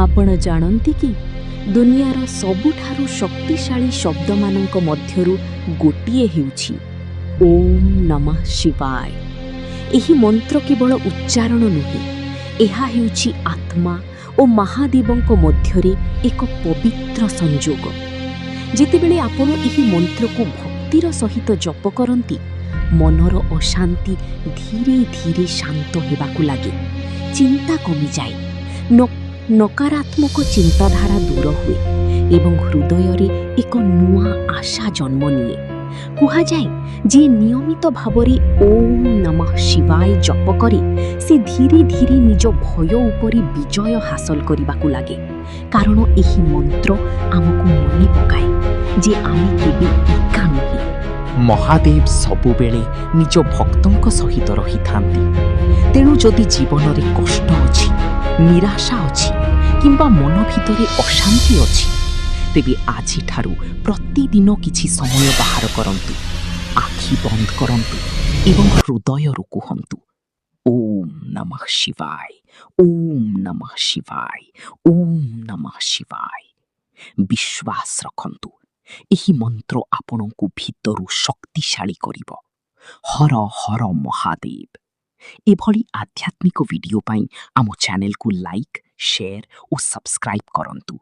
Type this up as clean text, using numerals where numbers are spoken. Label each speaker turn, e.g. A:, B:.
A: आपण ଜାଣନ୍ତି କି ଦୁନିଆର ସବୁଠାରୁ ଶକ୍ତିଶାଳୀ ଶବ୍ଦମାନଙ୍କ ମଧ୍ୟରୁ ଗୋଟିଏ ହେଉଛି ଓମ୍ ନମଃ ଶିବାୟ। ଏହି ମନ୍ତ୍ର କେବଳ ଉଚ୍ଚାରଣ ନୁହେଁ, ଏହା ହେଉଛି ଆତ୍ମା ଓ ମହାଦେବଙ୍କ ମଧ୍ୟରେ ଏକ ପବିତ୍ର ସଂଯୋଗ। ଯେତେବେଳେ ଆପଣ ଏହି ମନ୍ତ୍ରକୁ ଭକ୍ତିର ସହିତ ଜପ କରନ୍ତି, ମନର ଅଶାନ୍ତି ଧୀରେ ଧୀରେ ଶାନ୍ତ ହେବାକୁ ଲାଗେ, ଚିନ୍ତା କମିଯାଏ, ନକାରାତ୍ମକ ଚିନ୍ତାଧାରା ଦୂର ହୁଏ ଏବଂ ହୃଦୟରେ ଏକ ନୂଆ ଆଶା ଜନ୍ମ ନିଏ। କୁହାଯାଏ ଯେ ନିୟମିତ ଭାବରେ ଓମ୍ ନମଃ ଶିବାୟ ଜପ କରେ, ସେ ଧୀରେ ଧୀରେ ନିଜ ଭୟ ଉପରେ ବିଜୟ ହାସଲ କରିବାକୁ ଲାଗେ, କାରଣ ଏହି ମନ୍ତ୍ର ଆମକୁ ମନେ ପକାଏ ଯେ ଆମେ କେବେ ଏକା ନୁହେଁ।
B: ମହାଦେବ ସବୁବେଳେ ନିଜ ଭକ୍ତଙ୍କ ସହିତ ରହିଥାନ୍ତି। ତେଣୁ ଯଦି ଜୀବନରେ କଷ୍ଟ ଅଛି, ନିରାଶା ଅଛି କିମ୍ବା ମନ ଭିତରେ ଅଶାନ୍ତି ଅଛି, ତେବେ ଆଜିଠାରୁ ପ୍ରତିଦିନ କିଛି ସମୟ ବାହାର କରନ୍ତୁ, ଆଖି ବନ୍ଦ କରନ୍ତୁ ଏବଂ ହୃଦୟରୁ କୁହନ୍ତୁ ଓମ୍ ନମଃ ଶିବାୟ, ଓମ୍ ନମଃ ଶିବାୟ, ଓମ୍ ନମଃ ଶିବାୟ। ବିଶ୍ୱାସ ରଖନ୍ତୁ, ଏହି ମନ୍ତ୍ର ଆପଣଙ୍କୁ ଭିତରୁ ଶକ୍ତିଶାଳୀ କରିବ। ହର ହର ମହାଦେବ। ଏଭଳି ଆଧ୍ୟାତ୍ମିକ ଭିଡିଓ ପାଇଁ ଆମ ଚ୍ୟାନେଲକୁ ଲାଇକ୍, ସେୟାର ଓ ସବସ୍କ୍ରାଇବ୍ କରନ୍ତୁ।